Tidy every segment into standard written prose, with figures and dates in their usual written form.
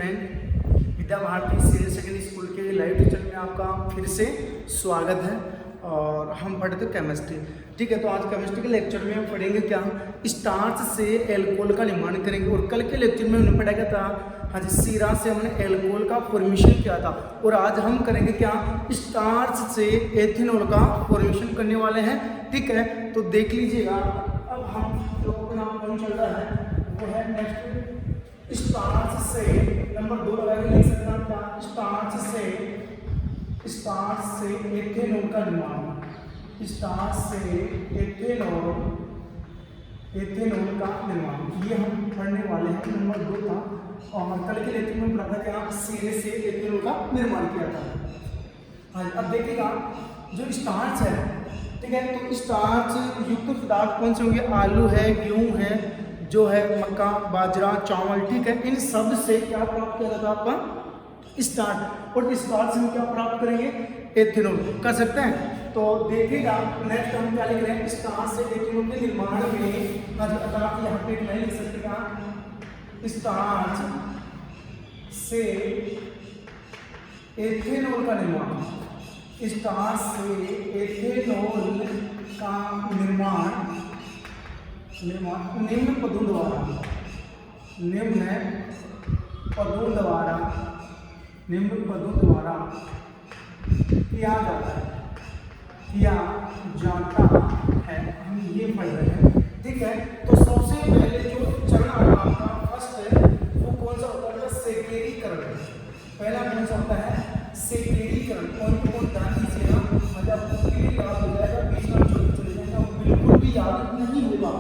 Student, Vidya Bharati senior secondary school के live teacher में आपका फिर से स्वागत है। और हम पढ़ते केमिस्ट्री, ठीक है। तो आज केमिस्ट्री के लेक्चर में हम पढ़ेंगे क्या, स्टार्च से एल्कोहल का निर्माण करेंगे। और कल के लेक्चर में हमने पढ़ा क्या था, हाँ जी, सीरा से हमने एल्कोहल का फॉर्मेशन किया था। और आज हम करेंगे क्या, स्टार्च से एथेनॉल का फॉर्मेशन करने वाले हैं, ठीक है। तो देख लीजिएगा, अब हम जो अपना कौन चल रहा है वो है नेक्स्ट स्टार्च से नंबर 2 लगा के लिख सकते हैं क्या, स्टार्च से एथेनॉल का निर्माण, स्टार्च से एथेनॉल का निर्माण, ये हम पढ़ने वाले हैं। नंबर 2 था और कल के लेक्चर में पढ़ा था क्या, सीरे से एथेनॉल का निर्माण किया था। हाँ, अब देखिएगा जो स्टार्च है, ठीक है, तो स्टार्च युक्त पदार्थ कौन से होंगे, आलू है, गेहूं है, जो है मक्का, बाजरा, चावल, ठीक है। इन सब से क्या प्राप्त किया जाता है आपका स्टार्च। और स्टार्च से हम क्या प्राप्त करेंगे, एथेनॉल कर सकते हैं। तो देखिएगा नेक्स्ट हम क्या लिख रहे हैं, स्टार्च से एथेनॉल के निर्माण में, अगर आप यहाँ पे नहीं लिख सकते क्या, स्टार्च से एथेनॉल का निर्माण, स्टार्च से एथेनॉल का निर्माण निम्न पदों द्वारा किया जाता है। हम ये पढ़ रहे हैं, ठीक है। तो सबसे पहले जो चरण आपका फर्स्ट है वो कौन सा होता है, सेकेरीकरण। पहला कौन सा होता है, सेकेरीकरण। कौन ध्यान दीजिएगा, मतलब याद हो जाएगा, बीच में चले जाएगा, बिल्कुल भी याद नहीं होगा।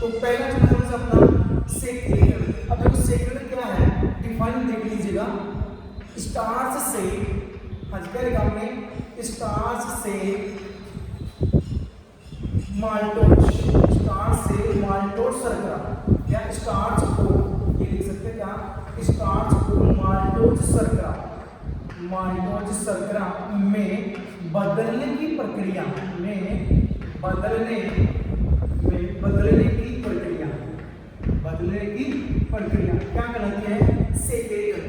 तो पहला जो कौन सा अपना सेकेरीकरण। अब देखो सेकेरीकरण क्या है, डिफाइन देख लीजिएगा, स्टार्च से, स्टार्च से माल्टोज शर्करा, या स्टार्च को ये लिख सकते हैं क्या, स्टार्च को माल्टोज शर्करा में बदलने की प्रक्रिया क्या कहलाती है, सेकेरीकरण,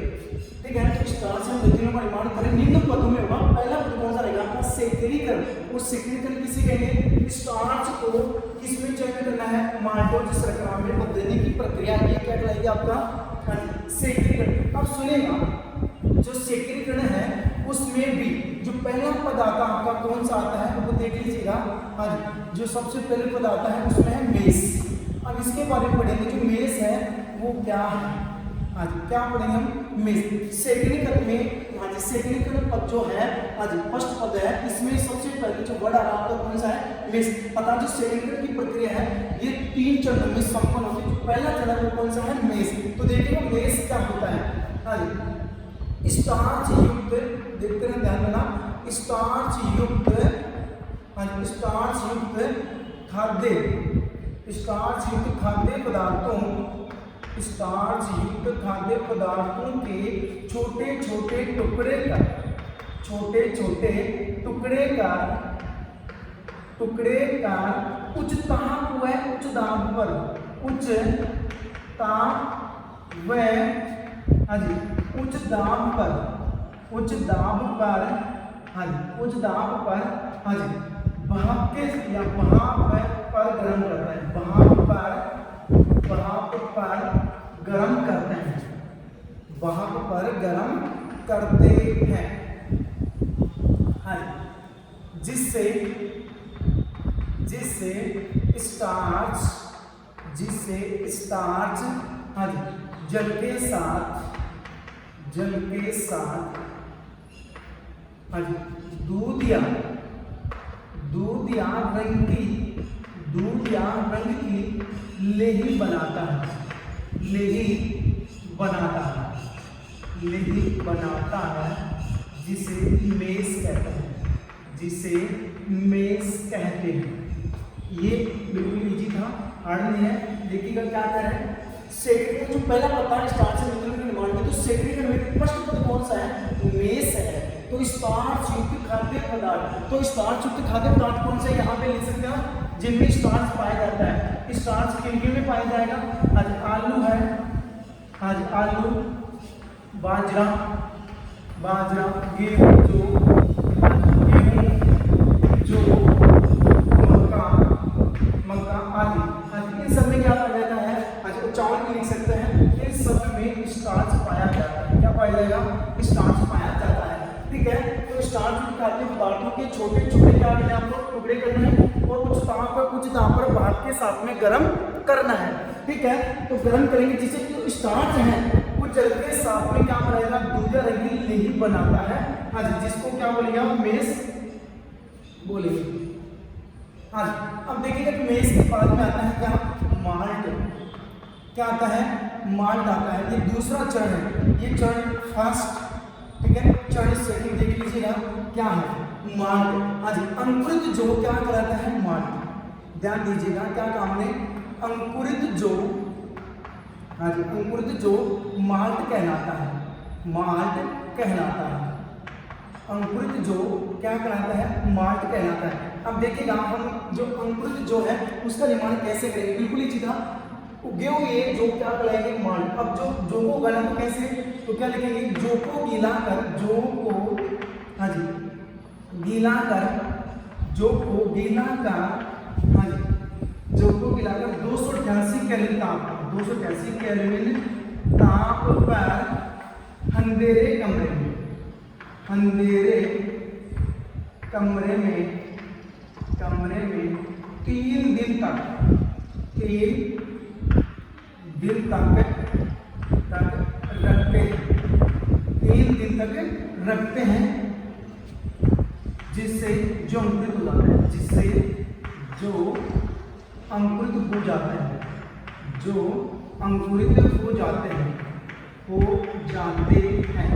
ठीक है। तो स्टार्च में एथेनॉल का निर्माण करें, निम्न पदों में होगा। पहला पद कौन सा रहेगा आपका, सेकेरीकरण। और सेकेरीकरण किसे कहेंगे, स्टार्च को किसमें चयन करना है, माल्टोज शर्करा में बदलने की प्रक्रिया, ये क्या कहलाएगी आपका सेकेरीकरण। अब सुनिएगा, जो सेकेरीकरण है उसमें भी जो पहला पद आता है आपका कौन सा आता है, वो देख लीजिएगा। हाँ, जो सबसे पहले पद आता है उसमें है मेस। अब इसके बारे में पढ़ेंगे, जो मेस है वो क्या है, आज क्या पढ़ेंगे हम, मेस। सेकेरीकरण में, हाँ जी, सेकेरीकरण पद जो है, आज फर्स्ट पद है, इसमें सबसे पहले जो वर्ड आ रहा है कौन सा है, मेस। अतः जो सेकेरीकरण की प्रक्रिया है ये 3 चरणों में संपन्न होती है। पहला चरण कौन सा है, मेस। तो देखिएगा मेस क्या होता है, हाँ जी, स्टार्च युक्त, देखते हैं ध्यान देना, स्टार्च युक्त खाद्य पदार्थों के छोटे छोटे टुकड़े का उच्च ताप व उच्च दाब पर, उच्च दाब के या भाप पर गर्म करता है, भाप पर गर्म करते हैं, हाँ, जिससे स्टार्च हाँ जल के साथ हाँ दूध या रंग की लेही बनाता है, जिसे मेस कहते हैं। ये बिल्कुल इजी था, हार्ड नहीं है। देखिएगा क्या कर रहे हैं, सेकेरीकरण जो पहला पता है स्टार्च से एथेनॉल के निर्माण में, तो सेकेरीकरण में फर्स्ट पद कौन सा है, मेस है। तो स्टार्च युक्त खाद्य पदार्थ, तो स्टार्च युक्त खाद्य पदार्थ कौन सा है, यहाँ पे लिख सकते हैं जिनमें स्टार्च पाया जाता है। स्टार्च किन में पाया जाएगा, आज आलू है, आज आलू, बाजरा, बाजरा, गेहूं, जौ, मक्का, मक्का आदि। इन सब में क्या पाया जाता है? अच्छा, चावल भी लिख सकते हैं। इन सब में स्टार्च पाया जाता है। क्या पाया जाएगा? स्टार्च पाया जाता है। ठीक है, तो स्टार्च के खाद्य पदार्थों के छोटे छोटे क्या करना है आपको? टुकड़े करने हैं और कुछ ताप पर भाप के साथ में गर्म करना है। ठीक है, तो गर्म करेंगे जिससे जो स्टार्च है वो जल के साथ में क्या बनाएगा? दूसरा रंगीन लेही बनाता है। हाँ जी, जिसको क्या बोलेंगे आप? मेस बोलेंगे। हाँ, अब देखिएगा कि मेस के बाद में आता है क्या? माल्ट। क्या आता है? माल्ट आता है। ये दूसरा चरण है, ये चरण फर्स्ट। ठीक है, चरण सेकंड देख लीजिएगा क्या है? माल्ट। हाँ जी, अंकुरित जौ क्या कहलाता है? माल्ट। ध्यान दीजिएगा क्या काम ने? अंकुरित जौ। हाँ जी, अंकुरित जौ माल्ट कहलाता है। माल्ट कहलाता है। अंकुरित जौ क्या कहलाता है? माल्ट कहलाता है। अब देखिएगा हम जो अंकुरित जौ है उसका निर्माण कैसे करेंगे? बिल्कुल ही सीधा, उगे हुए जौ क्या कहलाएंगे? माल्ट। अब जो जौ को उगाना तो कैसे? तो क्या लिखेंगे? जौ को गीला कर, जौ को, हाँ जी, गीला कर, जौ को गीला कर, हाँ जी, जौ को गीला कर 288 केल्विन ताप, 288 केल्विन ताप पर अंधेरे कमरे में, अंधेरे कमरे में 3 दिन तक, 3 दिन तक रखते हैं, 3 दिन तक रखते हैं, जिससे जो अंकुरित हो जाता है, जिससे जो अंकुरित हो जाते हैं, जो अंकुरित हो जाते हैं, हो जाते हैं।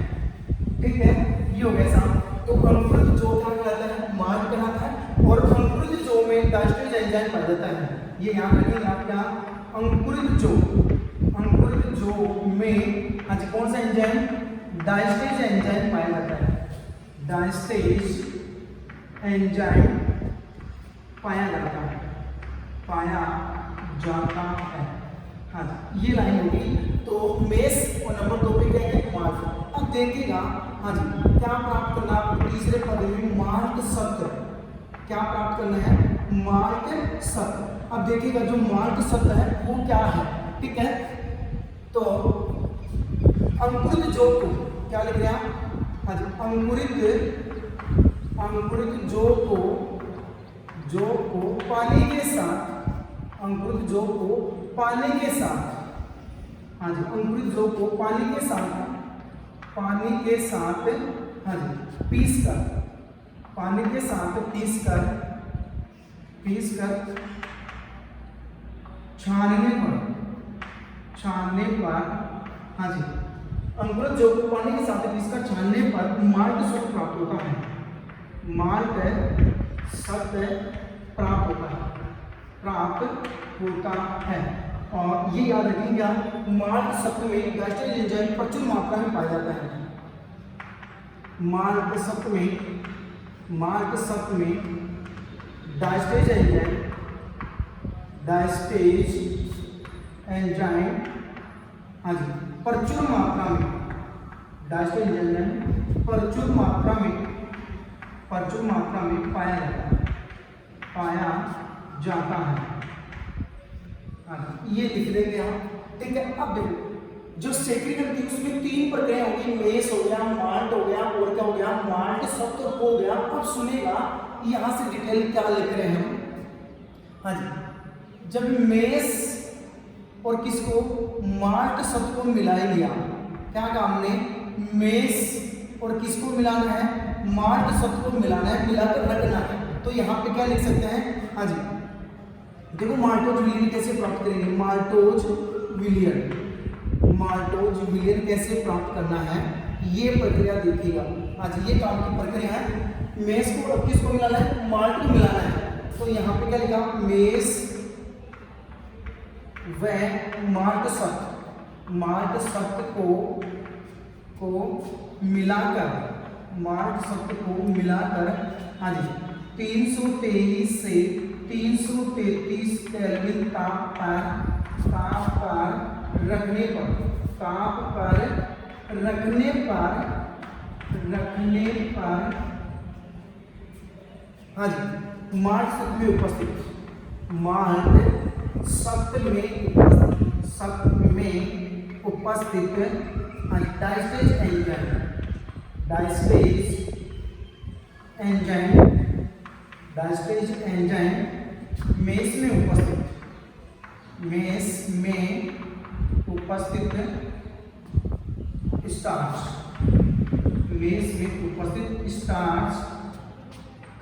ठीक है, ये हो गया साहब। तो अंकुरित जौ क्या कहलाता है? माल्ट कहलाता है। और अंकुरित जौ में डायस्टेज एंजाइम पाया जाता है। ये याद रखिए आप क्या? अंकुरित जौ, अंकुरित जौ में आज कौन सा एंजाइम? डायस्टेज एंजाइम पाया जाता है। डायस्टेज एंजाइम पाया जाता है, पाया जाता है। हाँ, ये लाइन होगी। तो मेस और नंबर 2 पे क्या है? माल्ट। अब देखिएगा, हाँ जी, क्या प्राप्त करना है आपको? तीसरे पद में माल्ट सत्व। क्या प्राप्त करना है? माल्ट सत्व। अब देखिएगा जो माल्ट सत्व है वो क्या है? ठीक है, तो अंकुरित जौ को क्या लिख रहे हैं? हाँ जी, अंकुरित जौ को पानी के साथ, अंकुरित जौ को पानी के साथ, हाँ जी, अंकुरित जौ को पानी के साथ, हाँ जी, पीस कर, पानी के साथ पीस कर छानने पर, हाँ जी, अंकुरित जौ को पानी के साथ पीसकर छानने पर माल्ट सत्व प्राप्त होता है। माल्ट सत्व प्राप्त होता है। और ये याद रखिएगा, माल्ट सत्व में डायस्टेज एंजाइम प्रचुर मात्रा में पाया जाता है। माल्ट सत्व में डायस्टेज एंजाइम, हाँ जी, प्रचुर मात्रा में, डायस्टेज एंजाइम प्रचुर मात्रा में पाया जाता है। हाँ, ये लिख देंगे आप। ठीक है, अब देखो जो सेक्रीकरण थी उसमें 3 प्रक्रिया होगी। मेस हो गया, माल्ट हो गया, और क्या हो गया? माल्ट सत्व हो गया। अब सुनेगा यहाँ से डिटेल क्या लिख रहे हैं हम। हाँ जी, जब मेस और किसको? माल्ट सत्व को मिला लिया, क्या काम ने? मेस और किसको मिलाना है? माल्ट सत्व को मिलाना है, मिलाकर रखना है। तो यहाँ पे क्या लिख सकते हैं? हाँ जी, देखो माल्टोज विलियन कैसे प्राप्त करेंगे? माल्टोज विलियन कैसे प्राप्त करना है, ये प्रक्रिया देखिएगा। आज ये काम की प्रक्रिया है। मेस को अब किसको मिलाना है? माल्ट को मिलाना है। तो यहाँ पे क्या लिखा? मेस व माल्ट सत्व को मिलाकर, हाँ जी, 323 से 333 केल्विन ताप पर रखने पर रखने पर हाँ जी मार्ट सत्य में उपस्थित, मार्ट सत्य में उपस्थित डायस्टेज एंजाइम मेस में उपस्थित स्टार्च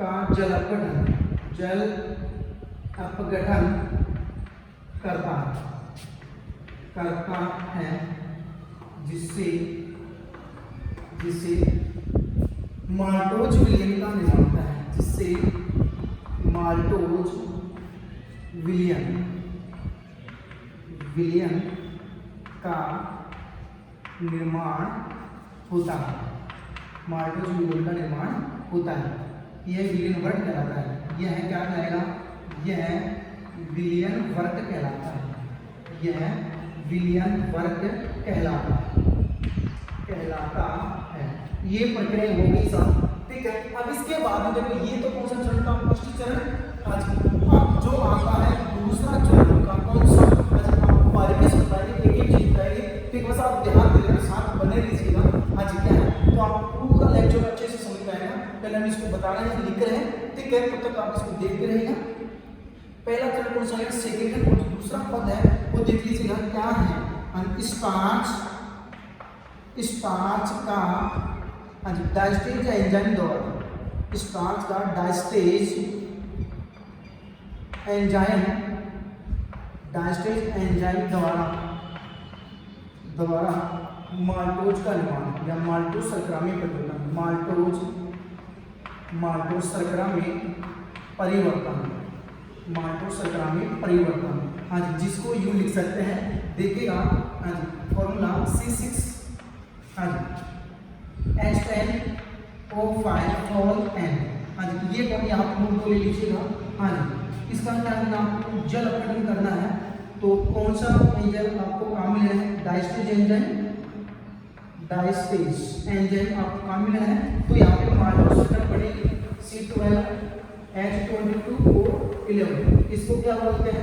का जल अपघटन करता है जिससे माल्टोज विलयन का निर्माण होता है, जिससे माल्टोज विलयन का निर्माण होता है, माल्टोज विलयन का निर्माण होता है। यह विलयन वर्त कहलाता है। यह क्या कहलाएगा? यह विलयन वर्त कहलाता है। यह विलयन वर्त कहलाता है। ये प्रक्रिया हो गई सब, ठीक है। अब इसके बाद में देखो, ये तो कौन सा चरण था? फर्स्ट चरण। अब जो आता है दूसरा चरण का कौन सा? आपको बारीकी से बताइए, एक चीज बताइए, ठीक। बस आप ध्यान दे लेना, साथ बने रहिएगा। हाँ जी, क्या है तो आप पूरा लेक्चर अच्छे से समझ पाएगा। पहले हम इसको बता रहे हैं, लिख रहे हैं, ठीक है। तब तक आप इसको देखते रहिएगा। पहला चरण कौन सा है? सेकेंड। और दूसरा पद है वो देख लीजिएगा क्या है। स्टार्च का डायस्टेज एंजाइम द्वारा, स्टार्च का डायस्टेज एंजाइम द्वारा माल्टोज का निर्माण या माल्टोज शर्करा में परिवर्तन, माल्टोज शर्करा में परिवर्तन, हाँ जी, जिसको यूं लिख सकते हैं, देखिएगा, हाँ जी, फॉर्मूला C6, हाँ जी, H10O5 हाँ जी, ये कभी आप नोट को ले लीजिएगा। हाँ जी, इसका क्या करना, आपको जल अपघटन करना है। तो कौन सा एंजाइम आपको काम मिल रहा है? डायस्टेज एंजाइम आपको काम मिल रहा है। तो यहाँ पे माल्टोज शर्करा बनेगी C12 H22O11, इसको क्या बोलते हैं?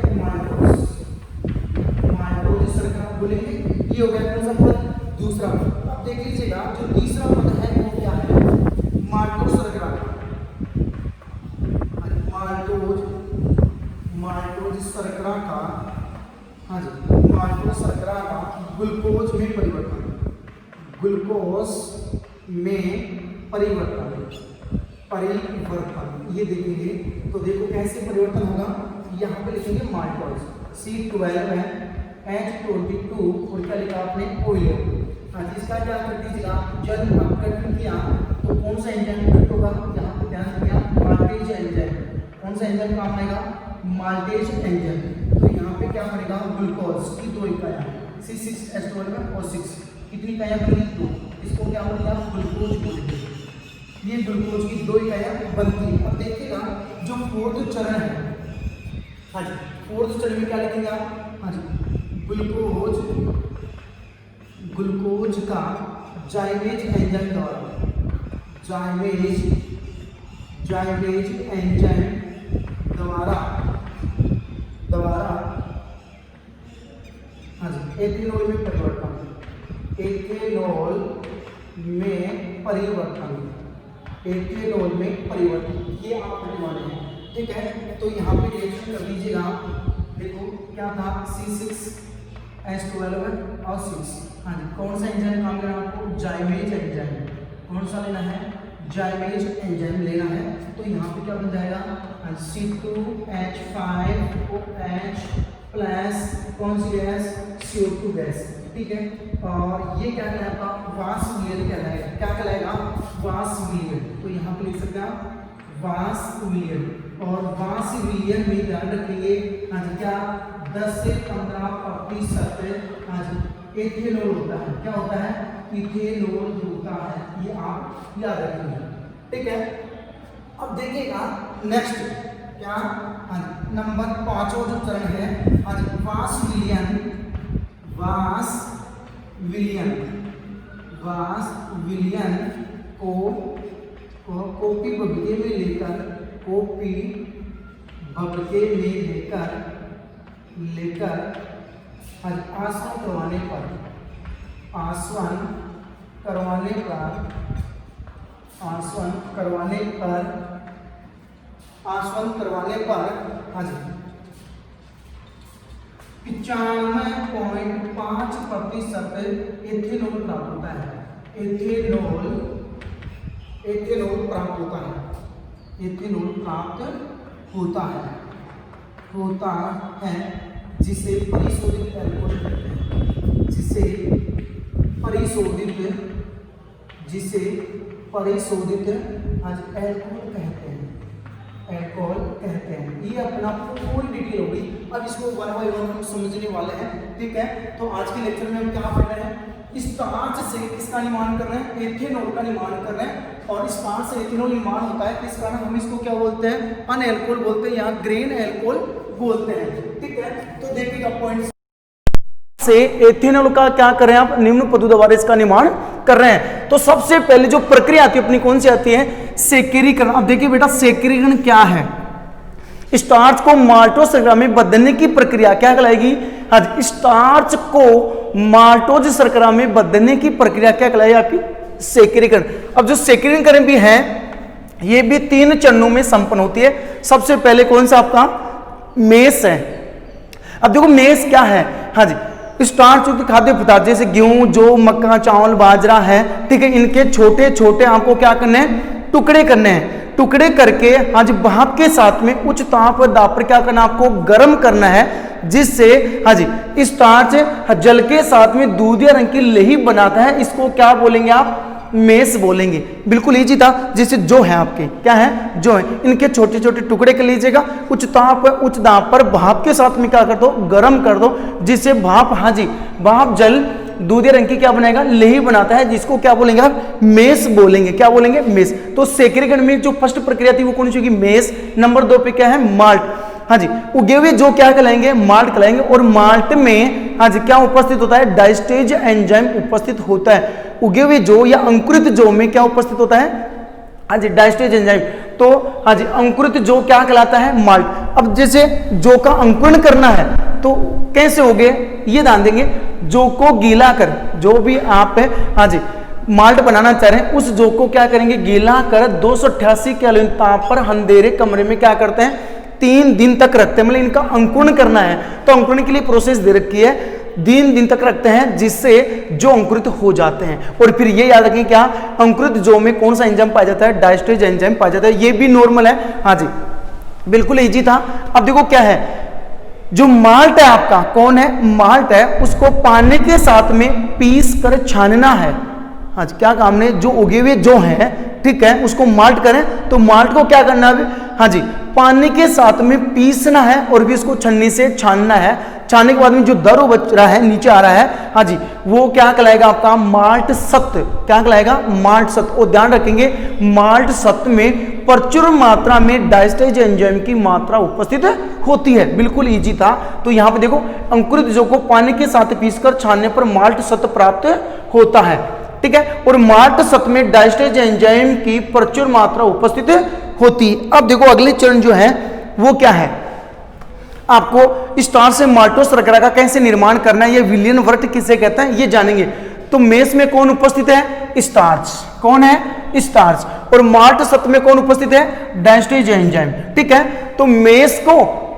माल्टोज शर्करा बोलेंगे। ये हो गया कौन सा पद? दूसरा पद। अब देख लीजिएगा, जो तीसरा पद है वो क्या है? माल्टोज शर्करा का, हाँ जी, माल्टोज शर्करा का ग्लूकोज में परिवर्तन, ये देखेंगे तो देखो कैसे परिवर्तन होगा। यहाँ पे लिखेंगे माल्टोज C12 है H22 और क्या लिखा आपने? O11। हाँ जी, इसका क्या कर दीजिएगा, जब अपघटन किया तो कौन सा एंजाइम प्रकट होगा? यहाँ पे ध्यान दिया, माल्टेज एंजाइम। कौन सा एंजाइम काम आएगा? Maltase enzyme. तो यहाँ पे क्या बनेगा? ग्लूकोज की 2 इकाइयाँ C6H12 और 6, कितनी इकाइयाँ बनेगी? 2। इसको क्या बोलेगा? ग्लूकोज बोलेंगे। ये ग्लूकोज की 2 इकाइयाँ बनती है। अब देखिएगा जो फोर्थ चरण है, हाँ जी, फोर्थ चरण में क्या लिखेंगे आप? हाँ जी, ग्लूकोज का जाइमेज एंजाइम द्वारा हाँ जी एथेनॉल में परिवर्तन, ये आप पढ़ने वाले हैं, ठीक है। तो यहाँ पे रिएक्शन कर दीजिएगा। देखो क्या था? C6H12 और 6, हाँ जी, कौन सा एंजाइम काम लेना आपको? जाइमेज एंजाइम। कौन सा लेना है? जाइमेज एंजाइम लेना है। तो यहाँ पे क्या बन जाएगा? C2H5OH प्लस कौन सी गैस? CO2 गैस, ठीक है। और ये क्या कहलाएगा? वास विलियन कहलाएगा। क्या कहलाएगा? वास विलियन। तो यहाँ पे लिख सकते हैं आप वास विलियन। और वास विलियन में ध्यान रखेंगे, हाँ जी, क्या 10 से 15% हाँ जी एथेनॉल होता है। क्या होता है? इथेनॉल होता है। ये आप याद रखेंगे, ठीक है। अब देखिएगा नेक्स्ट क्या, हाँ जी, नंबर 5 जो चरण है, हाँ जी, वास विलियन विलयन को कॉपी भगके में लेकर आसवन करवाने पर हाँ जी 95.5% एथेनॉल प्राप्त होता है। एथेनॉल प्राप्त होता है जिसे परिशोधित अल्कोहल कहते हैं। जिसे परिशोधित अल्कोहल कहते हैं। ये अपना पूरी डिटेल होगी। अब इसको वन बाय वन हम समझने वाले हैं, ठीक है। तो आज के लेक्चर में हम क्या पढ़ रहे हैं, स्टार्च से किसका निर्माण कर रहे हैं, एथेनॉल का निर्माण कर रहे हैं। और स्टार्च से एथेनॉल निर्माण होता है, इस कारण हम इसको क्या बोलते हैं, अनएल्कोहल बोलते हैं, यहाँ ग्रेन एल्कोहल बोलते हैं, ठीक है। तो देखिएगा पॉइंट से एथेनॉल का क्या कर रहे हैं आप, निम्न पद्धति द्वारा इसका निर्माण कर रहे हैं। तो सबसे पहले जो प्रक्रिया आती है अपनी कौन सी आती है, सेकेरीकरण। अब देखिए बेटा सेकेरीकरण क्या है, स्टार्च को माल्टोज शर्करा में बदलने की प्रक्रिया क्या कहलाएगी, हाँ स्टार्च को माल्टोज शर्करा में बदलने की प्रक्रिया क्या कहलाएगी आपकी, सेकेरीकरण। अब जो सेकेरीकरण भी है ये भी 3 चरणों में संपन्न होती है। सबसे पहले कौन सा आपका मेस है। अब देखो मेस क्या है, हाँ जी स्टार्च युक्त खाद्य पदार्थ जैसे गेहूं, जौ, मक्का, चावल, बाजरा है, ठीक है। इनके छोटे छोटे आपको क्या करने हैं, टुकड़े करने हैं। टुकड़े करके हाँ जी भाप के साथ में उच्च ताप और दाब पर क्या करना आपको गर्म करना है, जिससे हाँ जी स्टार्च जल के साथ में दूधिया रंग की लही बनाता है। इसको क्या बोलेंगे आप, मेस बोलेंगे। बिल्कुल इजी था। जैसे जो है आपके क्या है, जो है इनके छोटे छोटे टुकड़े कर लीजिएगा, उच्च दाब पर भाप के साथ में क्या कर दो, गर्म कर दो, जिससे भाप हाँ जी भाप जल दूधिया रंग की क्या बनाएगा, लेही बनाता है, जिसको क्या बोलेंगे आप, मेस बोलेंगे। क्या बोलेंगे, मेस। तो सेकेरीकरण में जो फर्स्ट प्रक्रिया थी वो कौन सी होगी, मेस। नंबर 2 पे क्या है, माल्ट। हाँ जी उगे हुए जो क्या कहलाएंगे, माल्ट कहलाएंगे। और माल्ट में हाँ जी क्या उपस्थित होता है, डायस्टेज एंजाइम उपस्थित होता है। उगे हुए जो या अंकुरित जो में क्या उपस्थित होता है, हाँ जी डायस्टेज एंजाइम। तो हाँ जी अंकुरित जो क्या कहलाता है, माल्ट। अब जैसे जो का अंकुरण करना है तो कैसे होगे ये ध्यान देंगे। जो को गीला कर, जो भी आप हाँ जी माल्ट बनाना चाह रहे हैं उस जो को क्या करेंगे, गीला कर 288 केल्विन ताप पर अंधेरे कमरे में क्या करते हैं, 3 दिन तक रखते हैं। मतलब इनका अंकुरण करना है तो अंकुरण के लिए प्रोसेस दे रखी है, 3 दिन तक रखते हैं, जिससे जो अंकुरित हो जाते हैं। और फिर ये याद रखें क्या, अंकुरित जो में कौन सा एंजाइम पाया जाता है, डायस्टेज एंजाइम पाया जाता है। ये भी नॉर्मल है, हाँ जी बिल्कुल इजी था। अब देखो क्या है, जो माल्ट है आपका कौन है, माल्ट है, उसको पानी के साथ में पीस कर छानना है। हाँ जी क्या काम ने, जो उगे हुए जो है ठीक है उसको माल्ट करें तो माल्ट को क्या करना है, हाँ जी पानी के साथ में पीसना है और भी इसको छन्नी से छानना है। छानने के बाद में जो दर बच रहा है, नीचे आ रहा है, हाँ जी वो क्या कहलाएगा आपका, माल्ट सत्व। क्या कहलाएगा, माल्ट सत्व। और ध्यान रखेंगे माल्ट सत्व में प्रचुर मात्रा में डायस्टेज एंजाइम की मात्रा उपस्थित होती है। बिल्कुल इजी था। तो यहाँ पे देखो अंकुरित जो को पानी के साथ पीसकर छानने पर माल्ट सत्व प्राप्त होता है, ठीक है। और माल्ट सत्व में डायस्टेज एंजाइम की प्रचुर मात्रा उपस्थित होती है। अब देखो अगले चरण जो है वो क्या है, आपको स्टार्च से माल्टोज शर्करा का कैसे निर्माण करना है, ये विलियन वर्ट किसे कहते हैं ये जानेंगे। तो मेस में कौन उपस्थित है, स्टार्च। कौन है, स्टार्च। और माल्ट सत्व में कौन उपस्थित है, डायस्टेज एंजाइम, ठीक है। तो मेस को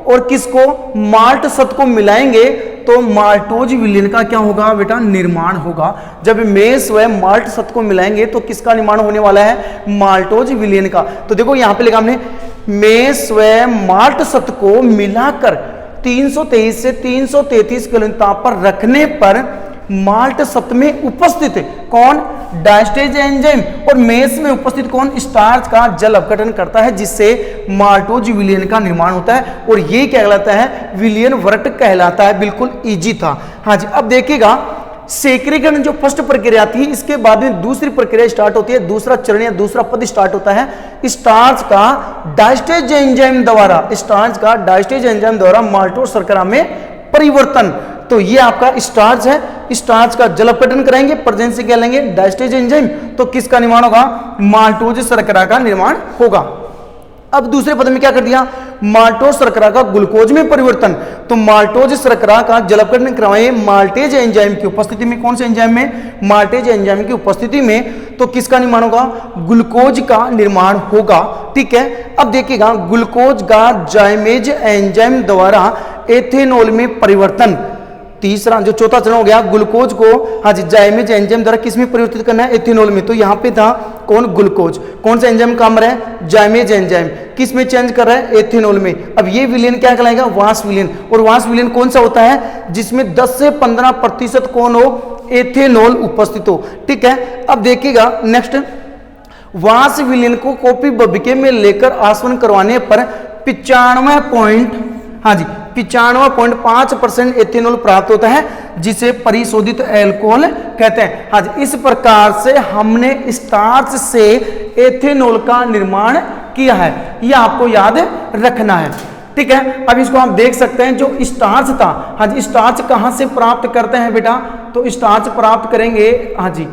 और किसको, माल्ट सत्व को मिलाएंगे तो माल्टोज विलयन का क्या होगा बेटा, निर्माण होगा। जब मेस व माल्ट सत्व को मिलाएंगे तो किसका निर्माण होने वाला है, माल्टोज विलयन का। तो देखो यहां पे लिखा हमने मेस व माल्ट सत्व को मिलाकर 323 से 333 केल्विन ताप पर रखने पर माल्ट सत्व में उपस्थित कौन, डायस्टेज एंजाइम। और मेस में उपस्थित कौन, स्टार्च का जल अपघटन करता है, जिससे माल्टोज विलयन का निर्माण होता है। और ये क्या कहलाता है, विलयन वर्ट कहलाता है। बिल्कुल इजी था। हाँ जी अब देखिएगा सेकेरीकरण जो फर्स्ट प्रक्रिया थी, इसके बाद में दूसरी प्रक्रिया स्टार्ट होती है, दूसरा चरण या दूसरा पद स्टार्ट होता है स्टार्च का डायस्टेज एंजाइम द्वारा, स्टार्च का डायस्टेज एंजाइम द्वारा माल्टोज शर्करा में परिवर्तन। तो ये आपका स्टार्च है, स्टार्च का जल अपघटन कराएंगे, प्रेजेंस से क्या लेंगे, डायस्टेज एंजाइम, तो किसका निर्माण होगा, माल्टोज शर्करा का निर्माण होगा। अब दूसरे पद में क्या कर दिया, माल्टोज शर्करा का ग्लूकोज में परिवर्तन, तो माल्टोज शर्करा का जल अपघटन करवाए माल्टेज एंजाइम की उपस्थिति में, कौन से एंजाइम में, माल्टेज एंजाइम की उपस्थिति में, तो किसका निर्माण होगा, ग्लूकोज का निर्माण होगा। ठीक है, अब देखिएगा ग्लूकोज का जाइमेज एंजाइम द्वारा एथेनॉल में परिवर्तन, तीसरा जो चौथा चरण हो गया, ग्लूकोज को हाँ जी जाइमेज एंजाइम द्वारा किस में परिवर्तित करना है, एथेनॉल में, तो यहाँ पे था कौन, ग्लूकोज, कौन सा एंजाइम काम रहा है, जाइमेज एंजाइम, किस में चेंज कर रहा है, एथेनॉल में। अब ये विलेन क्या कहलाएगा, वास विलेन, और वास विलेन कौन सा होता है, जिसमें 10 से 15% कौन हो, एथेनॉल उपस्थित हो। ठीक है, अब देखिएगा नेक्स्ट, वास विलेन को कॉपी बबिके में लेकर आसवन करवाने पर 95.5% एथेनॉल प्राप्त होता है, जिसे परिशोधित अल्कोहल कहते हैं। हाँ जी, इस प्रकार से हमने स्टार्च से एथेनॉल का निर्माण किया है, ये आपको याद रखना है। ठीक है, अब इसको आप देख सकते हैं, जो स्टार्च था, हाँ जी स्टार्च कहाँ से प्राप्त करते हैं बेटा, तो स्टार्च प्राप्त करेंगे हाँ जी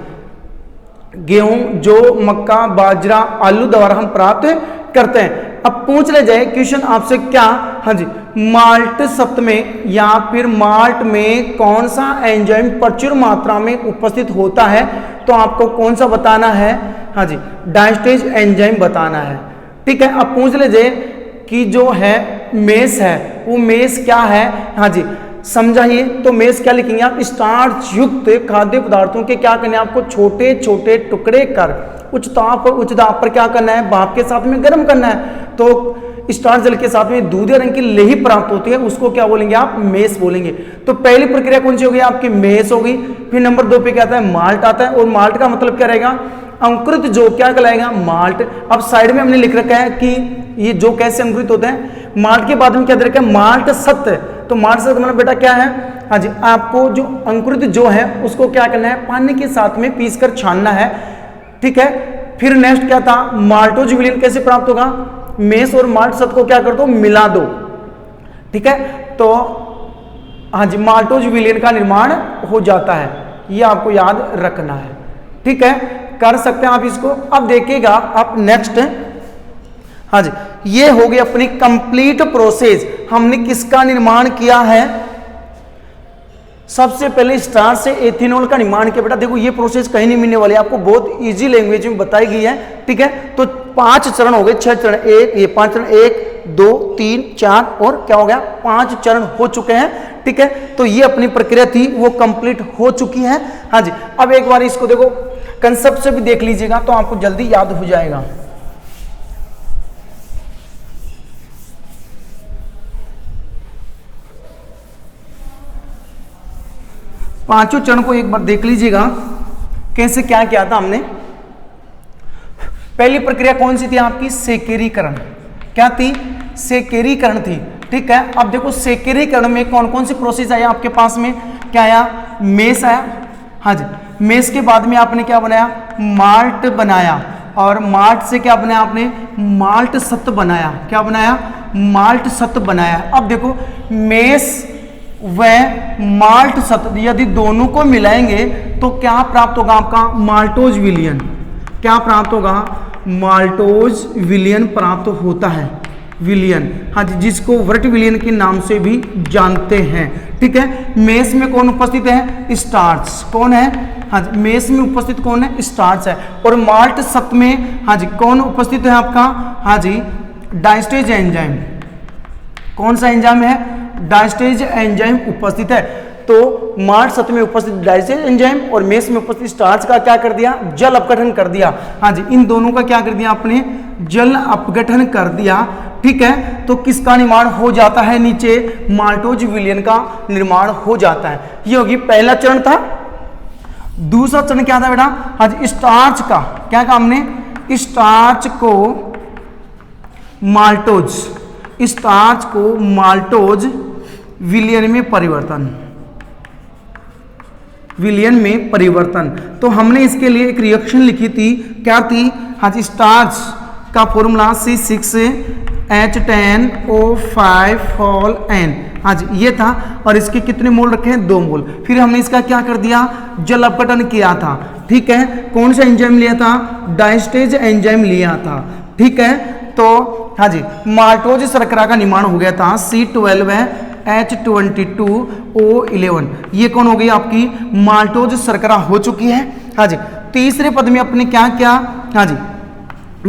गेहूं, जौ, मक्का, बाजरा, आलू द्वारा हम प्राप्त करते हैं। अब पूछ ले जाए क्वेश्चन आपसे क्या, हाँ जी माल्ट सत्व में या फिर माल्ट में कौन सा एंजाइम प्रचुर मात्रा में उपस्थित होता है, तो आपको कौन सा बताना है, हाँ जी डायस्टेज एंजाइम बताना है। ठीक है, अब पूछ ले जाए कि जो है मेस है, वो मेस क्या है, हाँ जी समझाइए, तो मेस क्या लिखेंगे आप, स्टार्च युक्त खाद्य पदार्थों के क्या करना है आपको, छोटे छोटे टुकड़े कर उच्च दाब पर क्या करना है, भाप के साथ में गर्म करना है, तो स्टार्च जल के साथ में दूधिया रंग की लेही प्राप्त होती है, उसको क्या बोलेंगे आप, मेस बोलेंगे। तो पहली प्रक्रिया कौन सी होगी आपकी, मेस होगी। फिर नंबर 2 पे क्या आता है, माल्ट आता है, और माल्ट का मतलब क्या रहेगा, अंकुरित जो क्या कहलाएगा, माल्ट। अब साइड में हमने लिख रखा है कि ये जो कैसे अंकुरित होते हैं, माल्ट के बाद में क्या दे रखा है, माल्ट सत्व, तो माल्ट सत्व मतलब बेटा क्या है, हाँ जी आपको जो अंकुरित जो है उसको क्या करना है, पानी के साथ में पीसकर छानना है। ठीक है, फिर नेक्स्ट क्या था, माल्टोज विलेन कैसे प्राप्त होगा, मेस और माल्ट सत्व को क्या कर दो, मिला दो। ठीक है, तो हाँ जी माल्टोज विलेन का निर्माण हो जाता है, ये आपको याद रखना है। ठीक है, कर सकते हैं आप इसको। अब देखिएगा आप नेक्स्ट, हाँ जी ये हो गई अपनी कंप्लीट प्रोसेस, हमने किसका निर्माण किया है, सबसे पहले स्टार्च से एथेनॉल का निर्माण किया। बेटा देखो ये प्रोसेस कहीं नहीं मिलने वाली, आपको बहुत इजी लैंग्वेज में बताई गई है। ठीक है, तो 5 चरण हो गए, 6 चरण, ये 5 चरण, 1 2 3 4 और क्या हो गया, 5 चरण हो चुके हैं। ठीक है, तो ये अपनी प्रक्रिया थी वो कंप्लीट हो चुकी है। हाँ जी, अब एक बार इसको देखो कंसेप्ट से भी देख लीजिएगा तो आपको जल्दी याद हो जाएगा। पांचों चरण को एक बार देख लीजिएगा कैसे क्या किया था हमने। पहली प्रक्रिया कौन सी थी आपकी, सेकेरीकरण। क्या थी, सेकेरीकरण थी। ठीक है, अब देखो सेकेरीकरण में कौन कौन सी प्रोसेस आया आपके पास में, क्या आया, मेस आया। हाँ जी, मेस के बाद में आपने क्या बनाया, माल्ट बनाया, और माल्ट से क्या बनाया आपने, माल्ट सत्व बनाया। क्या बनाया, माल्ट सत्व बनाया। अब देखो मेस व माल्ट सत्व यदि दोनों को मिलाएंगे तो क्या प्राप्त होगा आपका, माल्टोज विलियन। क्या प्राप्त होगा, माल्टोज विलियन प्राप्त होता है, विलियन। हाँ जी, जिसको वर्ट विलियन के नाम से भी जानते हैं। ठीक है, मेस में कौन उपस्थित है, स्टार्च। कौन है, हाँ जी मेस में उपस्थित कौन है, स्टार्च है। और माल्ट सत्व में हाँ जी कौन उपस्थित है आपका, हाँ जी डायस्टेज एंजाइम। कौन सा एंजाइम है, डायस्टेज एंजाइम उपस्थित है। तो माल्ट सत्व में उपस्थित डायस्टेज एंजाइम और मेस में उपस्थित स्टार्च का क्या कर दिया, जल अपघटन कर दिया। हाँ जी, इन दोनों का क्या कर दिया आपने, जल अपघटन कर दिया। ठीक है, तो किसका निर्माण हो जाता है, नीचे माल्टोज विलियन का निर्माण हो जाता है। ये होगी पहला चरण था। दूसरा चरण क्या था बेटा, हाँ जी स्टार्च का क्या काम हमने, स्टार्च को माल्टोज, स्टार्च को माल्टोज विलियन में परिवर्तन, विलियन में परिवर्तन। तो हमने इसके लिए एक रिएक्शन लिखी थी, क्या थी, हाँ जी स्टार्च का फॉर्मूला C6H10O5 N। आज ये था, और इसके कितने मोल रखे हैं, 2 मोल। फिर हमने इसका क्या कर दिया, जल अपघटन किया था, ठीक है। कौन सा एंजाइम लिया था, डायस्टेज एंजाइम लिया था, ठीक है। तो हाँ जी, माल्टोज शर्करा का निर्माण हो गया था, C12H22O11। ये कौन हो गई आपकी माल्टोज शर्करा हो चुकी है। हाँ जी, तीसरे पद में अपने क्या किया, हाँ जी,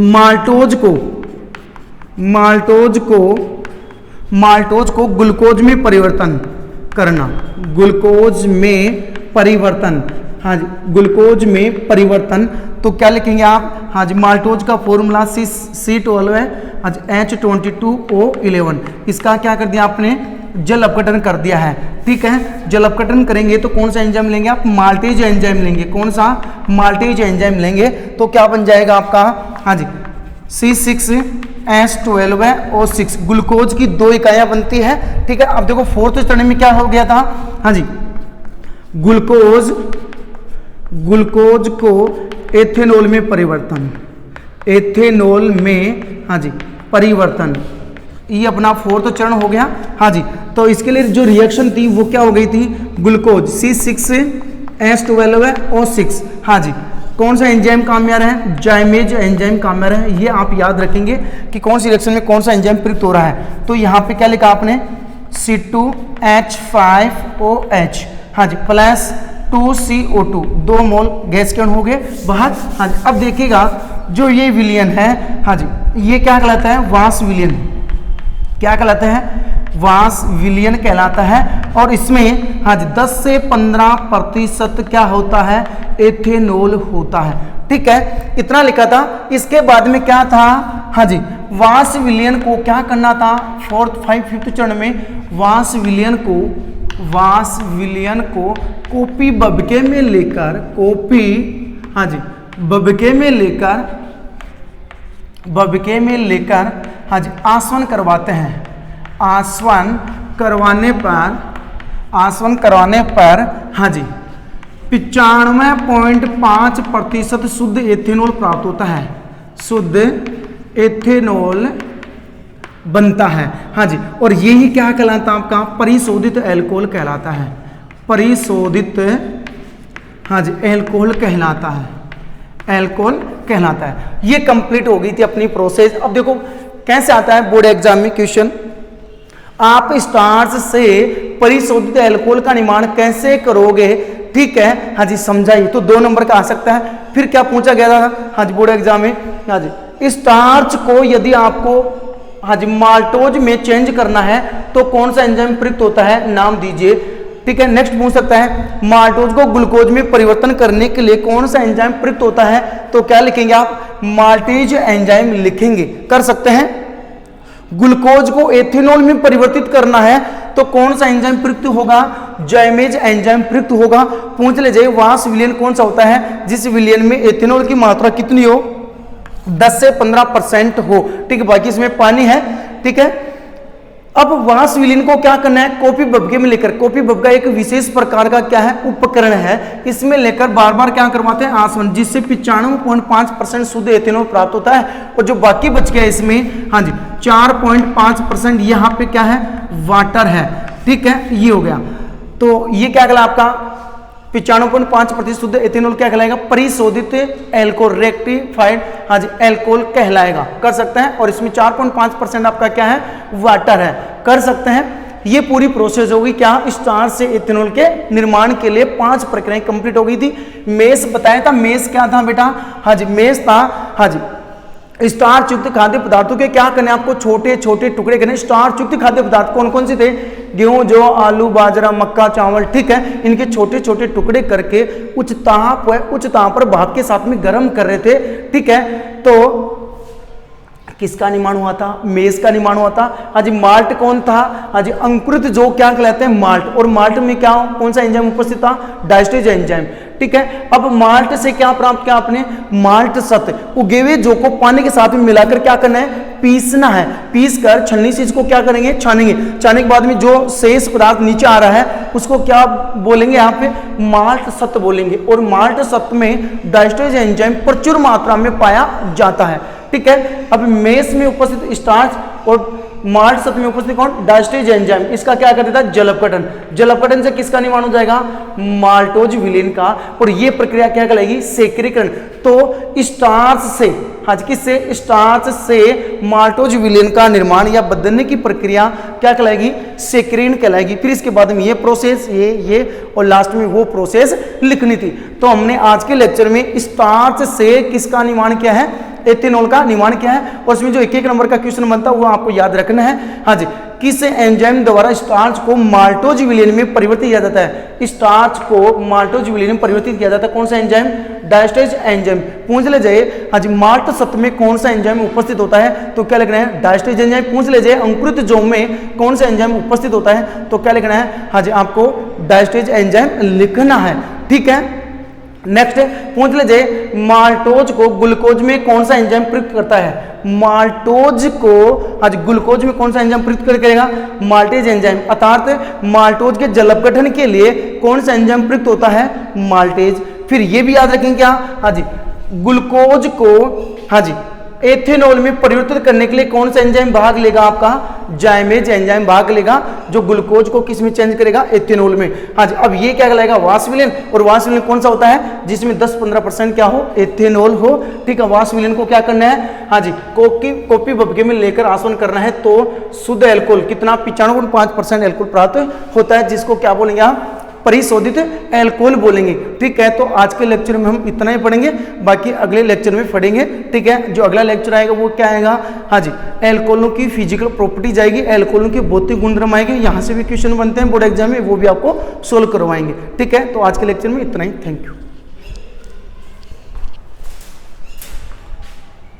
माल्टोज को ग्लूकोज में परिवर्तन करना, ग्लूकोज में परिवर्तन, हाँ जी, ग्लूकोज में परिवर्तन। तो क्या लिखेंगे आप, हाँ जी, माल्टोज का फॉर्मूला C12 है, हाँ जी, H22O11। इसका क्या कर दिया आपने, जल अपघटन कर दिया है, ठीक है। जल अपघटन करेंगे तो कौन सा एंजाइम लेंगे आप, माल्टेज एंजाइम लेंगे। कौन सा, माल्टेज एंजाइम लेंगे। तो क्या बन जाएगा आपका, हाँ जी, C6H12O6। ग्लूकोज की 2 इकाइयां बनती है, ठीक है। अब देखो फोर्थ चरण में क्या हो गया था, हाँ जी, ग्लूकोज को एथेनॉल में परिवर्तन, एथेनॉल में, हाँ जी, परिवर्तन। ये अपना फोर्थ चरण हो गया, हाँ जी। तो इसके लिए जो रिएक्शन थी वो क्या हो गई थी, ग्लूकोज C6H12O6, हाँ जी। कौन सा एंजाइम काम में आ रहा है, जाइमेज एंजाइम काम में आ रहा है। ये आप याद रखेंगे कि कौन सी रिएक्शन में कौन सा एंजाइम प्रयुक्त हो रहा है। तो यहाँ पे क्या लिखा आपने, C2H5OH, हाँ जी, प्लस 2CO2, 2 मोल गैस के अणु हो गए बाहर। हाँ जी, अब देखिएगा जो ये विलयन है, हाँ जी, ये क्या कहलाता है, वांस विलयन। क्या कहलाता है, वांस विलयन कहलाता है। और इसमें हाँ जी 10 से 15% क्या होता है, एथेनॉल होता है, ठीक है। इतना लिखा था। इसके बाद में क्या था, हाँ जी, वांस विलयन को क्या करना था, 4th-5th चरण में वांस विलयन को कॉपी बबके में लेकर, कॉपी, हाँ जी, बबके में लेकर, हाँ जी, आसवन करवाते हैं। आसवन करवाने पर हाँ जी 95.5% शुद्ध एथेनॉल प्राप्त होता है, शुद्ध एथेनॉल बनता है, हाँ जी। और यही क्या कहलाता है आपका, परिशोधित एल्कोहल कहलाता है, परिशोधित, हाँ जी, एल्कोहल कहलाता है, एल्कोहल कहलाता है। ये कंप्लीट हो गई थी अपनी प्रोसेस। अब देखो कैसे आता है बोर्ड एग्जाम में क्वेश्चन, आप स्टार्च से परिशोधित एल्कोहल का निर्माण कैसे करोगे, ठीक है, हाँ जी, समझाइए। तो 2 नंबर का आ सकता है। फिर क्या पूछा गया था, हाँ जी, बोर्ड एग्जाम में, हाँ जी, स्टार्च को यदि आपको, हाँ जी, माल्टोज में चेंज करना है तो कौन सा एंजाइम प्रयुक्त होता है, नाम दीजिए, ठीक है। नेक्स्ट पूछ सकता है, माल्टोज को ग्लूकोज में परिवर्तन करने के लिए कौन सा एंजाइम प्रयुक्त होता है। तो क्या लिखेंगे आप, माल्टेज एंजाइम लिखेंगे, कर सकते हैं। ग्लूकोज को एथेनॉल में परिवर्तित करना है तो कौन सा एंजाइम प्रयुक्त होगा, जाइमेज एंजाइम प्रयुक्त होगा। पूछ ले जाइए वांस विलयन कौन सा होता है, जिस विलयन में एथेनॉल की मात्रा कितनी हो, 10 से 15% हो, ठीक है। बाकी इसमें पानी है, ठीक है। अब वांस विलयन को क्या करना है, कॉपी बबके में लेकर, कॉपी बबका एक विशेष प्रकार का क्या है, उपकरण है, इसमें लेकर बार बार क्या करवाते हैं, आसवन, जिससे 95.5% शुद्ध एथेनॉल प्राप्त होता है। और जो बाकी बच गया इसमें, हाँ जी, 4.5% यहाँ पे क्या है, वाटर है, ठीक है। ये हो गया। तो ये क्या कहला आपका 95.5% शुद्ध एथेनॉल क्या कहलाएगा, परिशोधित एल्कोहल, रेक्टिफाइड, हाँ जी, एल्कोहल कहलाएगा, कर सकते हैं। और इसमें 4.5% आपका क्या है, वाटर है, कर सकते हैं। ये पूरी प्रोसेस होगी क्या, स्टार्च से एथेनॉल के निर्माण के लिए 5 प्रक्रियाएं कंप्लीट हो गई थी। मेस बताया था, मेस क्या था बेटा, हाँ जी, मेस था, हाँ जी, स्टार्च युक्त खाद्य पदार्थों के क्या करने, आपको छोटे छोटे टुकड़े करने। स्टार्च युक्त खाद्य पदार्थ कौन कौन से थे, गेहूं, जौ, आलू, बाजरा, मक्का, चावल, ठीक है। इनके छोटे छोटे टुकड़े करके उच्च ताप पर भाप के साथ में गर्म कर रहे थे, ठीक है। तो किसका निर्माण हुआ था, मेज का निर्माण हुआ था। हाँ जी, माल्ट कौन था, हाँ जी, अंकुरित जो क्या कहलाते हैं, माल्ट। और माल्ट में क्या कौन सा एंजाइम उपस्थित था, डायस्टेज एंजाइम, ठीक है। अब माल्ट से क्या प्राप्त किया आपने, माल्ट सत्व, उगे हुए जौ को पानी के साथ में मिलाकर क्या करना है, पीसना है। पीस कर छलनी से इसको क्या करेंगे, छानेंगे। छाने के बाद में जो शेष पदार्थ नीचे आ रहा है उसको क्या बोलेंगे, यहाँ पे माल्ट सत्व बोलेंगे। और माल्ट सत्व में डायस्टेज एंजाइम प्रचुर मात्रा में पाया जाता है, ठीक है। अब मेस में उपस्थित स्टार्च और माल्ट सत्व में उपस्थित कौन, डायस्टेज एंजाइम, इसका क्या कर देता है, जल अपघटन। जल अपघटन से किसका निर्माण हो जाएगा, माल्टोज विलेन का, और ये प्रक्रिया क्या कहलाएगी, सेक्रीकरण। तो स्टार्च से, हाँ किससे, स्टार्च से माल्टोज विलेन का निर्माण या बदलने की प्रक्रिया क्या कहलाएगी, सेक्रीकरण कहलाएगी। फिर इसके बाद में ये प्रोसेस, ये और लास्ट में वो प्रोसेस लिखनी थी। तो हमने आज के लेक्चर में स्टार्च से किसका निर्माण किया है, एथेनॉल का निर्माण किया है, और इसमें जो एक एक नंबर का क्वेश्चन बनता है वो आपको याद रखना है। हाँ जी, किस एंजाइम द्वारा स्टार्च को माल्टोज विलेन में परिवर्तित किया जाता है, स्टार्च को माल्टोज विलेन में परिवर्तित किया जाता है, कौन सा एंजाइम, डायस्टेज एंजाइम। पूछ ले जाए हाँ जी, माल्ट सत्व में कौन सा एंजाइम उपस्थित होता है, तो क्या लिखना है, डायस्टेज एंजाइम। पूछ ले जाए अंकुरित जौ में कौन सा एंजाइम उपस्थित होता है, तो क्या लिखना है, हाँ जी आपको डायस्टेज एंजाइम लिखना है। ठीक है, नेक्स्ट पूछ ले जाए माल्टोज को ग्लूकोज में कौन सा एंजाइम प्रयुक्त करता है, माल्टोज को आज ग्लूकोज में कौन सा एंजाइम प्रयुक्त करेगा, माल्टेज एंजाइम। अर्थात माल्टोज के जल अपघटन के लिए कौन सा एंजाइम प्रयुक्त होता है, माल्टेज। फिर ये भी याद रखेंगे क्या, हाँ जी ग्लूकोज को हाँ जी एथेनॉल में परिवर्तित करने के लिए कौन सा एंजाइम भाग लेगा, आपका जाइमेज एंजाइम भाग लेगा, जो ग्लूकोज को किस में चेंज करेगा, एथेनॉल में। हाँ जी, अब ये क्या कहलाएगा, वासविलेन। और वासविलेन कौन सा होता है, जिसमें 10-15% क्या हो, एथेनॉल हो। ठीक है, वासविलेन को क्या करना है, हाँ जी कॉपी बबके में लेकर आसवन करना है, तो शुद्ध एल्कोहल कितना 95.5% एल्कोहल प्राप्त होता है, जिसको क्या बोलेंगे आप, परिशोधित एल्कोहल बोलेंगे। ठीक है, तो आज के लेक्चर में हम इतना ही पढ़ेंगे, बाकी अगले लेक्चर में पढ़ेंगे। ठीक है, जो अगला लेक्चर आएगा वो क्या आएगा, हाँ जी एल्कोहलों की फिजिकल प्रॉपर्टी जाएगी, एल्कोहलों के भौतिक गुणधर्म आएंगे, यहाँ से भी क्वेश्चन बनते हैं बोर्ड एग्जाम में, वो भी आपको सोल्व करवाएंगे। ठीक है, तो आज के लेक्चर में इतना ही, थैंक यू।